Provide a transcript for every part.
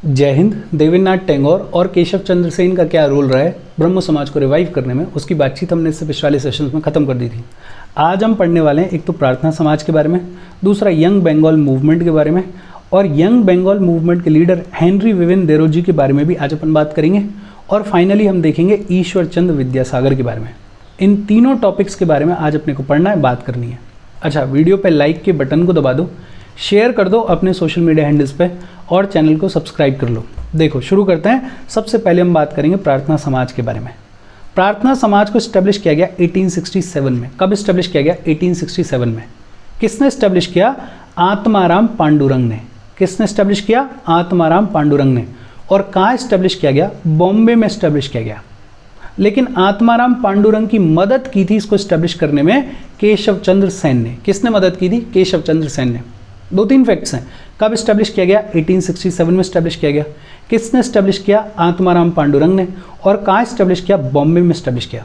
जय हिंद। देवेंद्रनाथ टैगोर और केशव चंद्र सेन का क्या रोल रहा है ब्रह्म समाज को रिवाइव करने में, उसकी बातचीत हमने इससे पिछले वाले सेशंस में ख़त्म कर दी थी। आज हम पढ़ने वाले हैं एक तो प्रार्थना समाज के बारे में, दूसरा यंग बंगाल मूवमेंट के बारे में, और यंग बंगाल मूवमेंट के लीडर हेनरी विविन देरो जी के बारे में भी आज अपन बात करेंगे। और फाइनली हम देखेंगे ईश्वर चंद्र विद्यासागर के बारे में। इन तीनों टॉपिक्स के बारे में आज अपने को पढ़ना है, बात करनी है। अच्छा, वीडियो पे लाइक के बटन को दबा दो, शेयर कर दो अपने सोशल मीडिया हैंडल्स पे और चैनल को सब्सक्राइब कर लो। देखो शुरू करते हैं। सबसे पहले हम बात करेंगे प्रार्थना समाज के बारे में। प्रार्थना समाज को इस्टेब्लिश किया गया 1867 में। कब इस्टेब्लिश किया गया? 1867 में। किसने इस्टेब्लिश किया? आत्माराम पांडुरंग ने। किसने इस्टेब्लिश किया? आत्माराम पांडुरंग ने। और कहाँ इस्टेब्लिश किया गया? बॉम्बे में इस्टेब्लिश किया गया। लेकिन आत्माराम पांडुरंग की मदद की थी इसको इस्टेब्लिश करने में केशव चंद्र सेन ने। किसने मदद की थी? केशव चंद्र सेन ने। दो तीन फैक्ट्स हैं। कब इस्टेब्लिश किया गया? 1867 में इस्टेब्लिश किया गया। किसने इस्टेब्लिश किया? आत्माराम पांडुरंग ने। और कहाँ इस्टेब्लिश किया? बॉम्बे में इस्टेब्लिश किया।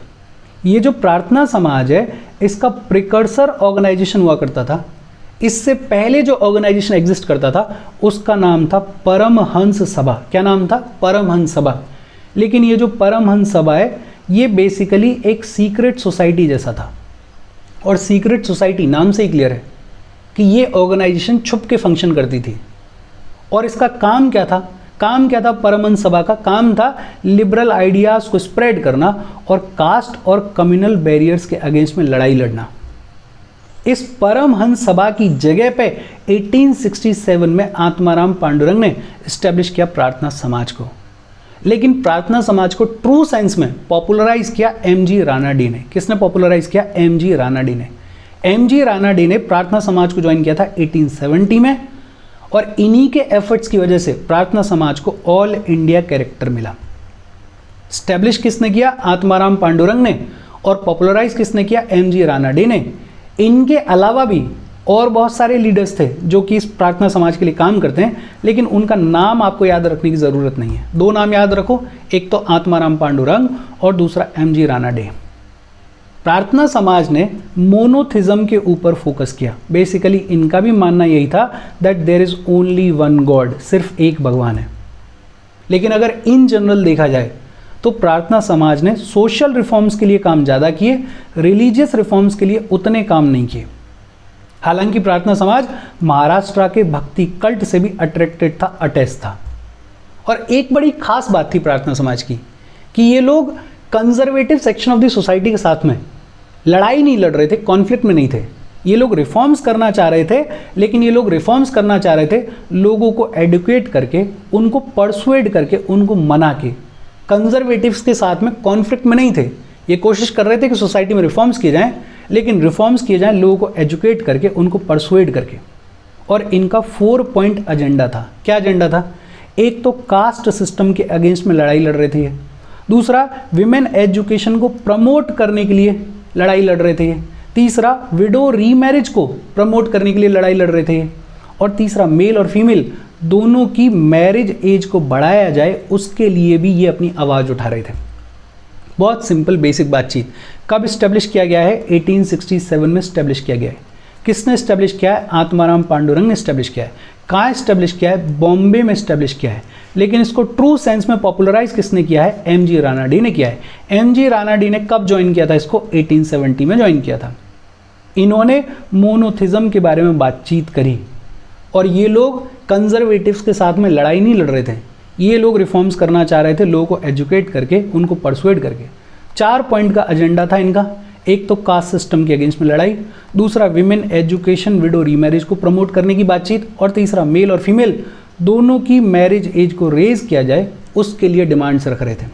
ये जो प्रार्थना समाज है इसका प्रिकर्सर ऑर्गेनाइजेशन हुआ करता था। इससे पहले जो ऑर्गेनाइजेशन एग्जिस्ट करता था उसका नाम था परमहंस सभा। क्या नाम था? परमहंस सभा। लेकिन ये जो परमहंस सभा है ये बेसिकली एक सीक्रेट सोसाइटी जैसा था। और सीक्रेट सोसाइटी नाम से ही क्लियर है कि ये ऑर्गेनाइजेशन छुप के फंक्शन करती थी। और इसका काम क्या था? काम क्या था परमहंस सभा का? काम था लिबरल आइडियाज को स्प्रेड करना और कास्ट और कम्युनल बैरियर्स के अगेंस्ट में लड़ाई लड़ना। इस परमहंस सभा की जगह पे 1867 में आत्माराम पांडुरंग ने स्टैब्लिश किया प्रार्थना समाज को। लेकिन प्रार्थना समाज को ट्रू सेंस में पॉपुलराइज किया एमजी रानाडे ने। किसने पॉपुलराइज किया? एमजी रानाडे ने। एमजी रानाडे ने प्रार्थना समाज को ज्वाइन किया था 1870 में। और इन्हीं के एफर्ट्स की वजह से प्रार्थना समाज को ऑल इंडिया कैरेक्टर मिला। स्टैब्लिश किसने किया? आत्माराम पांडुरंग ने। और पॉपुलराइज किसने किया? एमजी रानाडे ने। इनके अलावा भी और बहुत सारे लीडर्स थे जो कि इस प्रार्थना समाज के लिए काम करते हैं, लेकिन उनका नाम आपको याद रखने की ज़रूरत नहीं है। दो नाम याद रखो, एक तो आत्माराम पांडुरंग और दूसरा एमजी रानाडे। प्रार्थना समाज ने मोनोथिज्म के ऊपर फोकस किया। बेसिकली इनका भी मानना यही था that there is only one God, सिर्फ एक भगवान है। लेकिन अगर इन जनरल देखा जाए तो प्रार्थना समाज ने सोशल रिफॉर्म्स के लिए काम ज़्यादा किए, रिलीजियस रिफॉर्म्स के लिए उतने काम नहीं किए। हालांकि प्रार्थना समाज महाराष्ट्र के भक्ति कल्ट से भी अट्रैक्टेड था, अटैच था। और एक बड़ी खास बात थी प्रार्थना समाज की कि ये लोग conservative section of the society के साथ में लड़ाई नहीं लड़ रहे थे, कॉन्फ्लिक्ट में नहीं थे। ये लोग रिफॉर्म्स करना चाह रहे थे, लेकिन ये लोग रिफॉर्म्स करना चाह रहे थे लोगों को एडुकेट करके, उनको परसुएड करके, उनको मना के। कंजर्वेटिव्स के साथ में कॉन्फ्लिक्ट में नहीं थे। ये कोशिश कर रहे थे कि सोसाइटी में रिफॉर्म्स किए जाएं, लेकिन रिफॉर्म्स किए जाएं लोगों को एजुकेट करके, उनको परसुएड करके। और इनका 4 पॉइंट एजेंडा था। क्या एजेंडा था? एक तो कास्ट सिस्टम के अगेंस्ट में लड़ाई लड़ रहे थे ये। दूसरा, विमेन एजुकेशन को प्रमोट करने के लिए लड़ाई लड़ रहे थे ये। तीसरा, विडो रीमैरिज को प्रमोट करने के लिए लड़ाई लड़ रहे थे ये। और तीसरा, मेल और फीमेल दोनों की मैरिज एज को बढ़ाया जाए, उसके लिए भी ये अपनी आवाज़ उठा रहे थे। बहुत सिंपल बेसिक बातचीत। कब इस्टेब्लिश किया गया है? 1867 में इस्टेब्लिश किया गया है। किसने इस्टेब्लिश किया है? आत्माराम पांडुरंग ने इस्टेब्लिश किया है। कहाँ इस्टेब्लिश किया है? बॉम्बे में इस्टेब्लिश किया है। लेकिन इसको ट्रू सेंस में पॉपुलराइज किसने किया है? एमजी रानाडे ने किया है। एमजी रानाडे ने कब ज्वाइन किया था इसको? 1870 में ज्वाइन किया था। इन्होंने मोनोथिज्म के बारे में बातचीत करी। और ये लोग कंजर्वेटिव्स के साथ में लड़ाई नहीं लड़ रहे थे, ये लोग रिफॉर्म्स करना चाह रहे थे, लोगों को एजुकेट करके, उनको परसुएड करके। 4 पॉइंट का एजेंडा था इनका। एक तो कास्ट सिस्टम के अगेंस्ट में लड़ाई, दूसरा विमेन एजुकेशन, विडो रीमैरिज को प्रमोट करने की बातचीत, और तीसरा मेल और फीमेल दोनों की मैरिज एज को रेज किया जाए, उसके लिए डिमांड्स रख रहे थे।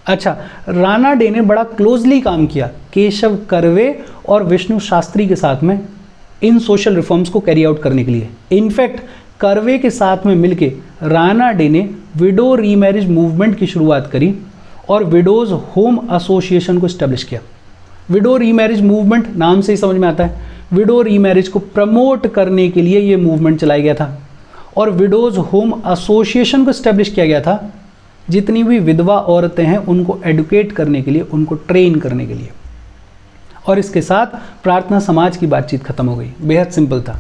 अच्छा, रानाडे ने बड़ा क्लोजली काम किया केशव कर्वे और विष्णु शास्त्री के साथ में इन सोशल रिफॉर्म्स को कैरी आउट करने के लिए। इनफैक्ट कर्वे के साथ में मिलके रानाडे ने विडो रीमैरिज मूवमेंट की शुरुआत करी और विडोज होम एसोसिएशन को स्टैब्लिश किया। विडो रीमैरिज मूवमेंट नाम से ही समझ में आता है, विडो रीमैरिज को प्रमोट करने के लिए ये मूवमेंट चलाया गया था। और विडोज होम एसोसिएशन को स्टैब्लिश किया गया था जितनी भी विधवा औरतें हैं उनको एडुकेट करने के लिए, उनको ट्रेन करने के लिए। और इसके साथ प्रार्थना समाज की बातचीत खत्म हो गई। बेहद सिंपल था।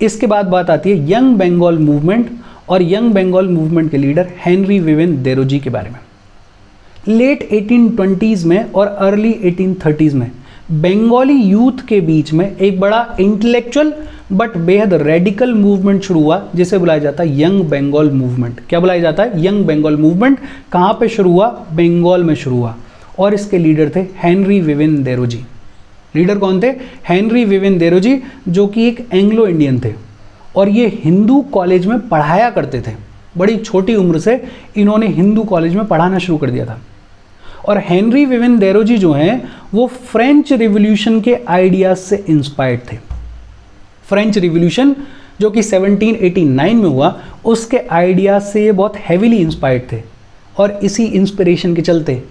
इसके बाद बात आती है यंग बंगाल मूवमेंट और यंग बंगाल मूवमेंट के लीडर हेनरी विवेन देरोजी के बारे में। लेट 1820s में और अर्ली 1830s में बंगाली यूथ के बीच में एक बड़ा इंटेलेक्चुअल बट बेहद रेडिकल मूवमेंट शुरू हुआ जिसे बुलाया जाता है यंग बंगाल मूवमेंट। क्या बुलाया जाता है? Young Bengal movement. कहाँ पे शुरू हुआ? बंगाल में शुरू हुआ और इसके लीडर थे हेनरी विवेन देरोजी। लीडर कौन थे? हेनरी विवेन देरोजी, जो कि एक एंग्लो इंडियन थे और ये हिंदू कॉलेज में पढ़ाया करते थे। बड़ी छोटी उम्र से इन्होंने हिंदू कॉलेज में पढ़ाना शुरू कर दिया था। और हेनरी विवेन देरोजी जो हैं वो फ्रेंच रिवॉल्यूशन के आइडियाज से इंस्पायर्ड थे। फ्रेंच रिवॉल्यूशन जो कि 1789 में हुआ, उसके आइडियाज से ये बहुत हैवीली इंस्पायर्ड थे और इसी इंस्पिरेशन के चलते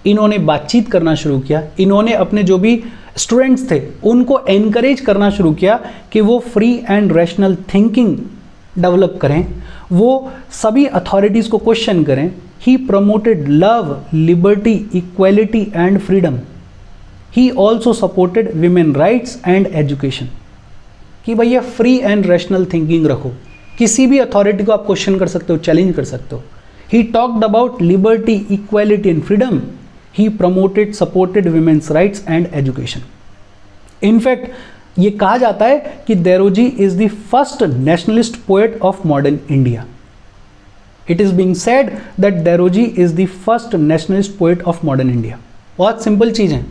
इन्होंने बातचीत करना शुरू किया। इन्होंने अपने जो भी स्टूडेंट्स थे उनको एनकरेज करना शुरू किया कि वो free and rational thinking develop करें, वो सभी अथॉरिटीज़ को क्वेश्चन करें। He promoted love, liberty, equality and freedom. He also supported women rights and education, कि भैया फ्री एंड रैशनल थिंकिंग रखो, किसी भी अथॉरिटी को आप क्वेश्चन कर सकते हो, चैलेंज कर सकते हो। He talked about liberty, equality and freedom. He promoted, supported women's rights and education. In fact ये कहा जाता है कि Derozio is the first nationalist poet of modern India. It is being said that Derozio is the first nationalist poet of modern India. बहुत simple चीज़ है।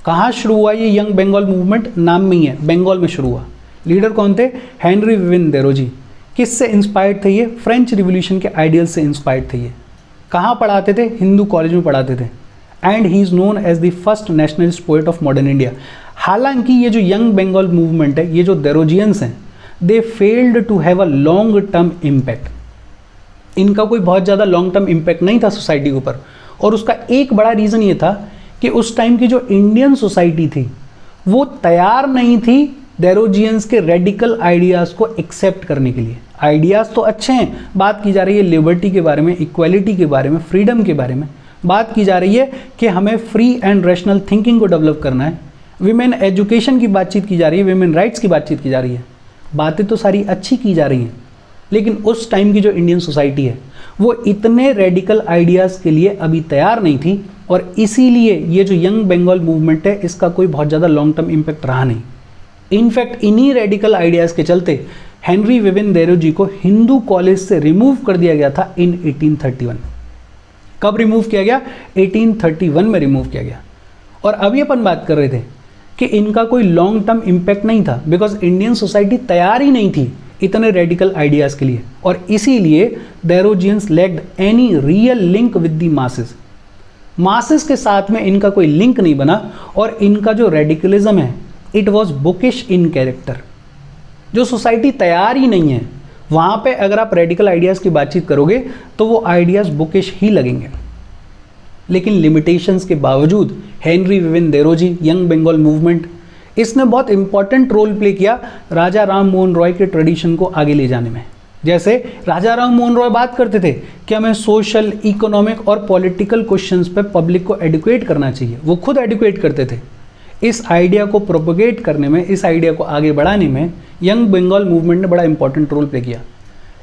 कहाँ शुरू हुआ ये यंग बंगाल मूवमेंट? नाम में ही है, बंगाल में शुरू हुआ। लीडर कौन थे? हेनरी विवेन देरोजी। किससे इंस्पायर्ड थे ये? फ्रेंच रिवॉल्यूशन के आइडियल से इंस्पायर्ड थे ये। कहाँ पढ़ाते थे? हिंदू कॉलेज में पढ़ाते थे। And he is known as the first nationalist poet of modern India. हालांकि ये जो यंग बंगाल मूवमेंट है, ये जो देरोजियंस हैं, they failed to have a long term impact. इनका कोई बहुत ज़्यादा लॉन्ग टर्म इम्पैक्ट नहीं था सोसाइटी के ऊपर। और उसका एक बड़ा रीज़न ये था कि उस टाइम की जो इंडियन सोसाइटी थी वो तैयार नहीं थी देरोजियंस के रेडिकल आइडियाज़ को एक्सेप्ट करने के लिए। आइडियाज़ तो अच्छे हैं, बात की जा रही है लिबर्टी के बारे में, इक्वलिटी के बारे में, फ्रीडम के बारे में, बात की जा रही है कि हमें फ्री एंड रैशनल थिंकिंग को डेवलप करना है, विमेन एजुकेशन की बातचीत की जा रही है, विमेन राइट्स की बातचीत की जा रही है। बातें तो सारी अच्छी की जा रही हैं, लेकिन उस टाइम की जो इंडियन सोसाइटी है वो इतने रेडिकल आइडियाज़ के लिए अभी तैयार नहीं थी और इसीलिए ये जो यंग बंगाल मूवमेंट है इसका कोई बहुत ज़्यादा लॉन्ग टर्म इम्पैक्ट रहा नहीं। इनफैक्ट इन्हीं रेडिकल आइडियाज़ के चलते हेनरी विवेन देरोजी को हिंदू कॉलेज से रिमूव कर दिया गया था इन 1831। कब रिमूव किया गया? 1831 में रिमूव किया गया। और अभी अपन बात कर रहे थे कि इनका कोई लॉन्ग टर्म इम्पैक्ट नहीं था, बिकॉज इंडियन सोसाइटी तैयार ही नहीं थी इतने रेडिकल आइडियाज़ के लिए, और इसीलिए Derozians lacked any real link with the masses. Masses के साथ में इनका कोई लिंक नहीं बना और इनका जो रेडिकलिज्म है it was bookish in character. जो सोसाइटी तैयार ही नहीं है वहाँ पे अगर आप रेडिकल आइडियाज़ की बातचीत करोगे तो वो आइडियाज़ बुकिश ही लगेंगे। लेकिन लिमिटेशंस के बावजूद Henry Viven देरोजी, young Bengal movement, इसने बहुत इंपॉर्टेंट रोल प्ले किया राजा राम मोहन रॉय के ट्रेडिशन को आगे ले जाने में। जैसे राजा राम मोहन रॉय बात करते थे कि हमें सोशल, इकोनॉमिक और पॉलिटिकल क्वेश्चंस पे पब्लिक को एडुकेट करना चाहिए, वो खुद एडुकेट करते थे। इस आइडिया को प्रोपोगेट करने में, इस आइडिया को आगे बढ़ाने में यंग बंगाल मूवमेंट ने बड़ा इंपॉर्टेंट रोल प्ले किया।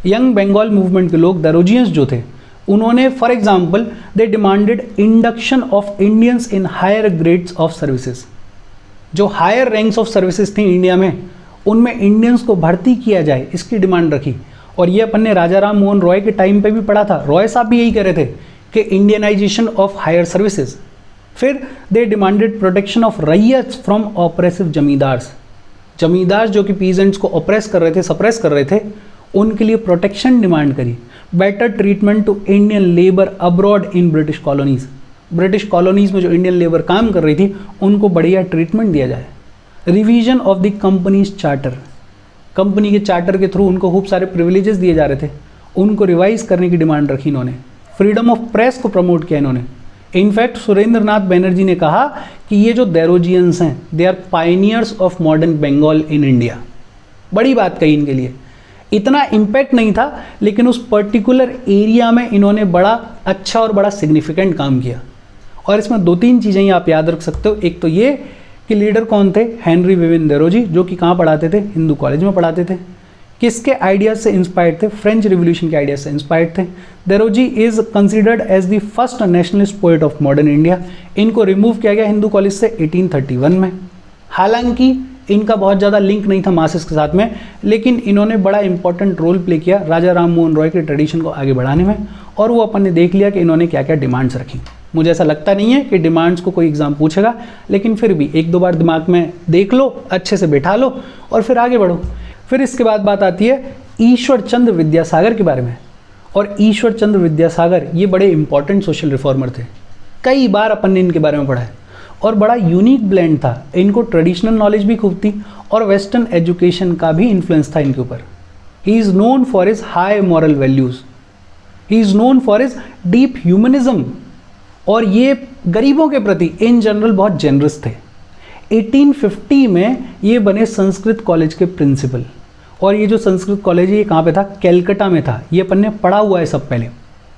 यंग बंगाल मूवमेंट के लोग, देरोजियंस जो थे, उन्होंने for example they demanded induction of Indians in higher grades of services. जो हायर रैंक्स ऑफ सर्विसेज थी इंडिया में, उनमें इंडियंस को भर्ती किया जाए, इसकी डिमांड रखी। और ये अपन ने राजा राम मोहन रॉय के टाइम पे भी पढ़ा था। रॉय साहब भी यही कह रहे थे कि इंडियनाइजेशन ऑफ हायर सर्विसेज। फिर they demanded protection of ryots from oppressive zamindars. Zamindar जो कि पीजेंट्स को ऑपरेस कर रहे थे, सप्रेस कर रहे थे, उनके लिए प्रोटेक्शन डिमांड करी। Better treatment to Indian labour abroad in British colonies. British colonies में जो इंडियन लेबर काम कर रही थी उनको बढ़िया ट्रीटमेंट दिया जाए। Revision of the companies charter. Company के चार्टर के थ्रू उनको खूब सारे प्रिविलेजेस दिए जा रहे थे, उनको रिवाइज करने की डिमांड रखी इन्होंने। फ्रीडम ऑफ प्रेस को प्रमोट किया इन्होंने। इनफैक्ट सुरेंद्र नाथ बनर्जी ने कहा कि ये जो देरोजियंस हैं they are pioneers of modern Bengal in India. बड़ी बात कही इनके लिए। इतना इम्पैक्ट नहीं था लेकिन उस पर्टिकुलर एरिया में इन्होंने बड़ा अच्छा और बड़ा सिग्निफिकेंट काम किया। और इसमें दो तीन चीज़ें ही आप याद रख सकते हो। एक तो ये कि लीडर कौन थे? हेनरी विवेन देरोजी, जो कि कहाँ पढ़ाते थे? हिंदू कॉलेज में पढ़ाते थे। किसके आइडियाज से इंस्पायर्ड थे? फ्रेंच रिवॉल्यूशन के आइडियाज से इंस्पायर्ड थे। Derozio is considered as the first nationalist poet of modern India. इनको रिमूव किया गया हिंदू कॉलेज से 1831 में। हालांकि इनका बहुत ज़्यादा लिंक नहीं था मासेस के साथ में, लेकिन इन्होंने बड़ा इंपॉर्टेंट रोल प्ले किया राजा राम मोहन रॉय के ट्रेडिशन को आगे बढ़ाने में, और वो अपन ने देख लिया कि इन्होंने क्या क्या डिमांड्स रखी। मुझे ऐसा लगता नहीं है कि डिमांड्स को कोई एग्जाम पूछेगा, लेकिन फिर भी एक दो बार दिमाग में देख लो, अच्छे से बैठा लो और फिर आगे बढ़ो। फिर इसके बाद बात आती है ईश्वर चंद्र विद्यासागर के बारे में। और ईश्वर चंद्र विद्यासागर ये बड़े इंपॉर्टेंट सोशल रिफॉर्मर थे। कई बार अपन ने इनके बारे में पढ़ा है और बड़ा यूनिक ब्लेंड था। इनको ट्रेडिशनल नॉलेज भी खूब थी और वेस्टर्न एजुकेशन का भी इन्फ्लुएंस था इनके ऊपर। ही is known for his high moral values, he is known for his deep humanism, और ये गरीबों के प्रति इन जनरल बहुत जेनरस थे। 1850 में ये बने संस्कृत कॉलेज के प्रिंसिपल। और ये जो संस्कृत कॉलेज है ये कहाँ पे था? कैलकाटा में था। ये अपन ने पढ़ा हुआ है सब पहले।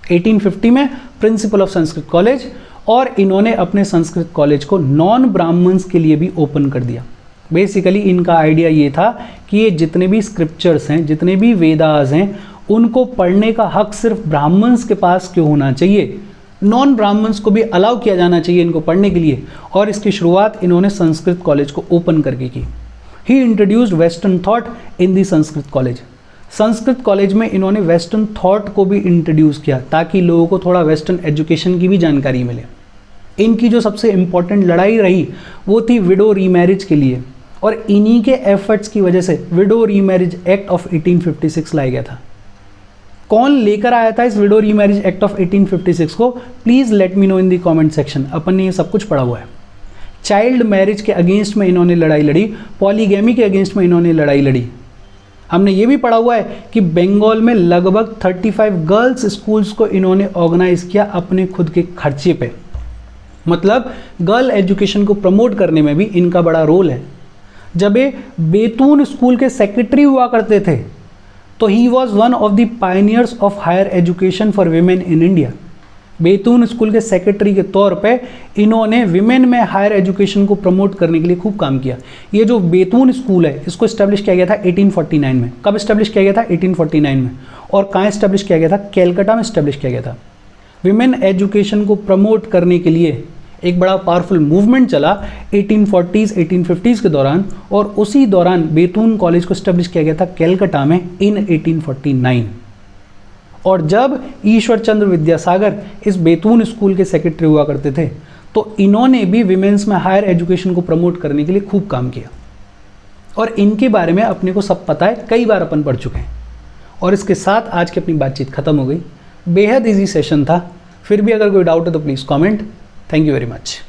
1850 में प्रिंसिपल ऑफ संस्कृत कॉलेज, और इन्होंने अपने संस्कृत कॉलेज को नॉन ब्राह्मण्स के लिए भी ओपन कर दिया। बेसिकली इनका आइडिया ये था कि ये जितने भी स्क्रिप्चर्स हैं, जितने भी वेदास हैं, उनको पढ़ने का हक सिर्फ ब्राह्मण्स के पास क्यों होना चाहिए, नॉन ब्राह्मण्स को भी अलाउ किया जाना चाहिए इनको पढ़ने के लिए। और इसकी शुरुआत इन्होंने संस्कृत कॉलेज को ओपन करके की। He introduced western thought in the Sanskrit college. Sanskrit college में इन्होंने वेस्टर्न थॉट को भी इंट्रोड्यूस किया ताकि लोगों को थोड़ा वेस्टर्न एजुकेशन की भी जानकारी मिले। इनकी जो सबसे इम्पॉर्टेंट लड़ाई रही वो थी विडो रीमैरिज के लिए, और इन्हीं के एफर्ट्स की वजह से विडो रीमैरिज एक्ट ऑफ 1856 लाया गया था। कौन लेकर आया था इस विडो रीमैरिज एक्ट ऑफ 1856 को? Please let me know in the comment section. अपन ने ये सब कुछ पढ़ा हुआ है। चाइल्ड मैरिज के अगेंस्ट में इन्होंने लड़ाई लड़ी, पॉलीगैमी के अगेंस्ट में इन्होंने लड़ाई लड़ी। हमने ये भी पढ़ा हुआ है कि बंगाल में लगभग 35 गर्ल्स स्कूल्स को इन्होंने ऑर्गेनाइज किया अपने खुद के खर्चे पे। मतलब गर्ल एजुकेशन को प्रमोट करने में भी इनका बड़ा रोल है। जब ये बैतून स्कूल के सेक्रेटरी हुआ करते थे तो he was one of the pioneers of higher education for women in India. Bethune school के सेक्रेटरी के तौर पे इन्होंने विमेन में हायर एजुकेशन को प्रमोट करने के लिए खूब काम किया। ये जो बैतून स्कूल है इसको इस्टेब्लिश किया गया था 1849 में। कब इस्टेब्लिश किया गया था? 1849 में। और कहाँ इस्टेब्लिश किया गया था? कैलकाटा में इस्टेब्लिश किया गया था। विमेन एजुकेशन को प्रमोट करने के लिए एक बड़ा पावरफुल मूवमेंट चला 1840s 1850s के दौरान, और उसी दौरान बैतून कॉलेज को इस्टेब्लिश किया गया था कैलकाटा में इन 1849। और जब ईश्वर चंद्र विद्यासागर इस बैतून स्कूल के सेक्रेटरी हुआ करते थे तो इन्होंने भी विमेंस में हायर एजुकेशन को प्रमोट करने के लिए खूब काम किया। और इनके बारे में अपने को सब पता है, कई बार अपन पढ़ चुके हैं। और इसके साथ आज की अपनी बातचीत खत्म हो गई। बेहद ईजी सेशन था। फिर भी अगर कोई डाउट है तो please comment. Thank you very much.